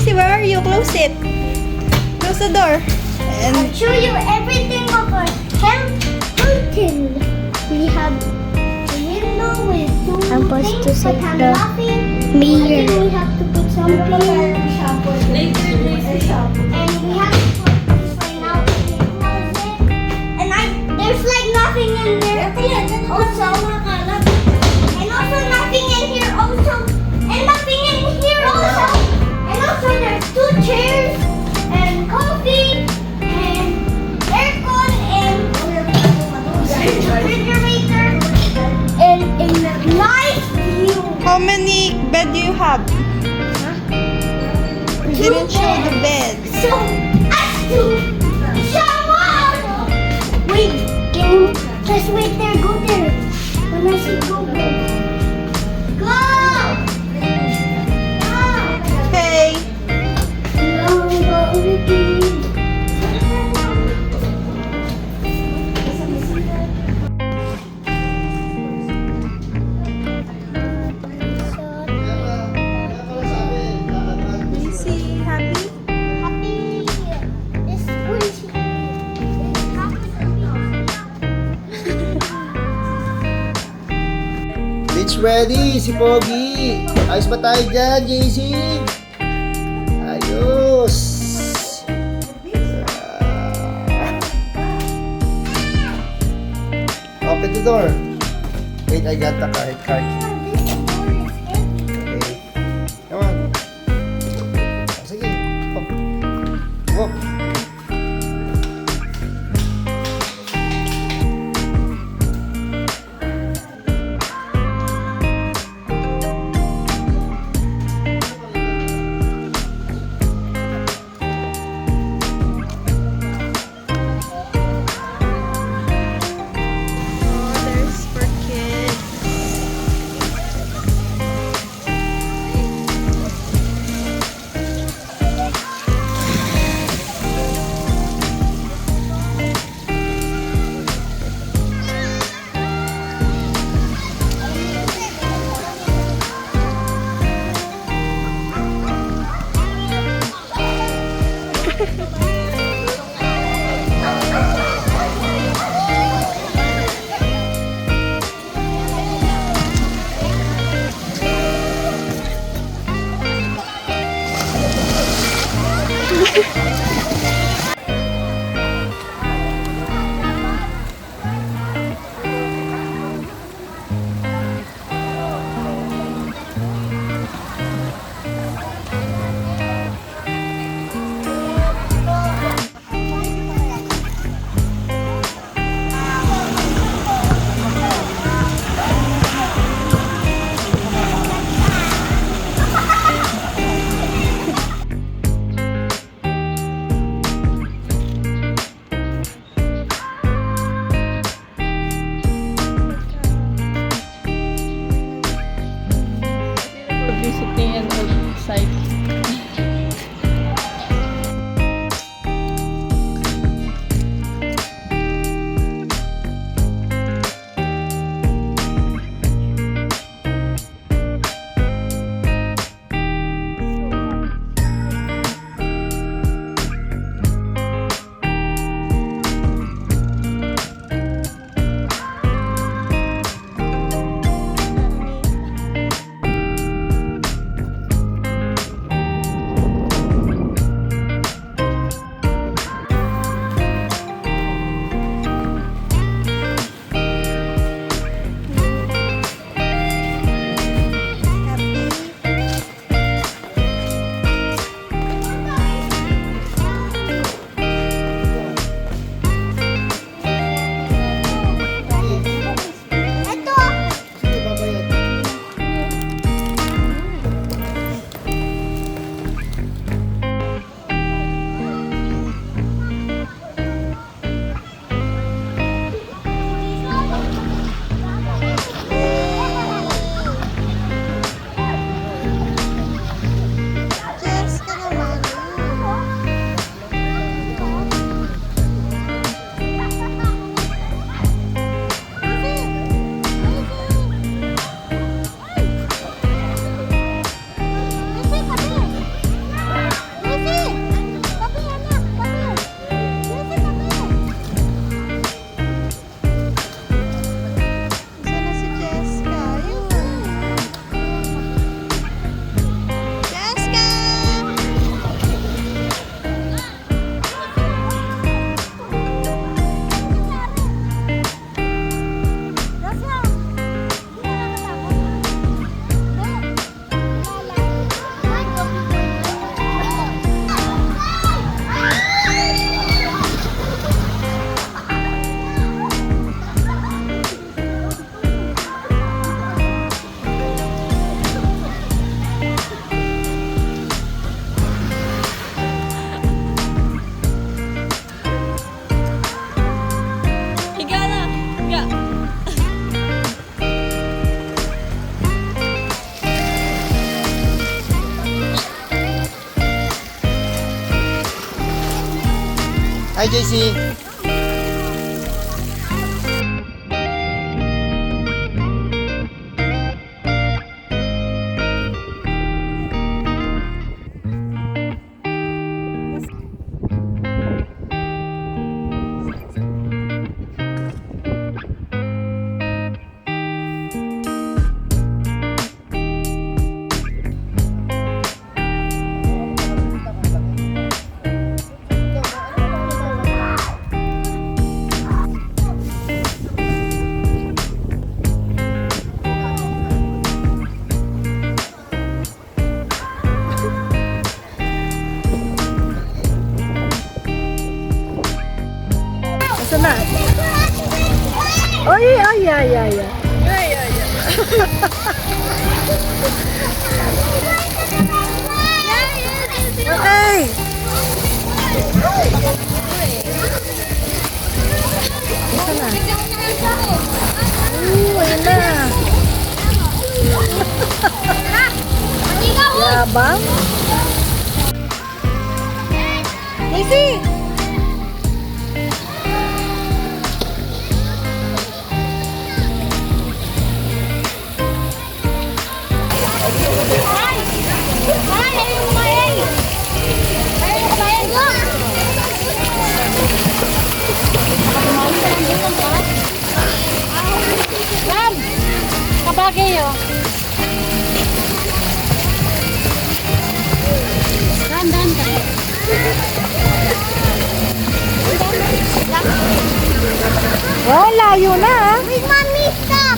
JC, where are you? Close it. Close the door. And I'll show you everything of our curtain. We have a window with two I'm supposed to things set that have the nothing. mirror. And then we have to put something. And we have to put this right now to close it. And there's like nothing in there. Also, and also nothing in here also. And nothing in here also. And also there's two chairs and coffee and aircon and refrigerator and a nice view. how many bed do you have? You didn't show the bed. So, us two shower. Wait, can you just wait there? Go there. When I say go, go. Go. Go. Hey. JC, happy? Beach ready, si Pogi. Ayos ba tayo dyan, JC? Ayos. Open the door. Wait, I got the card. Okay. Come on. Sige. Walk. Oh, there's for kids. Hi, JC. Asa na? Oy, ay, ay, ay, ay. Okay. Asa na? Ayun na. Yabang. Easy. Kabagay yun. Dan. Oh, layo na ah. Wait, mommy, stop!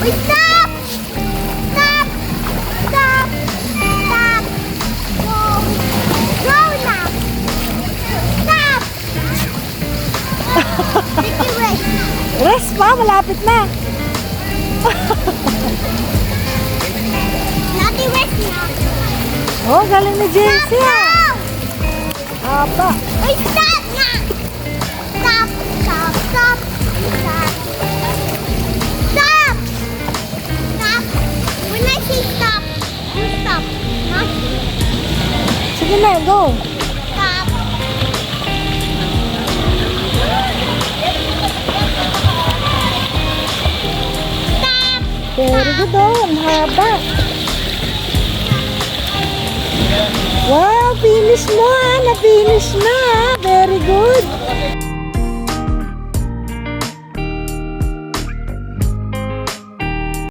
Wait, stop! Stop! Stop! Stop! Go! Go now! Stop! Sticky rest. Rest pa, malapit na. Naughty rest now. Oh, galing ni JC ah. Aba. Wait, stop now! Stop! Stop! Stop! Stop! Stop! Stop! When I say stop, you stop. Not Sige na, go. stop. Stop! Very good oh, ang haba. Wow, finish na. Na-finish na.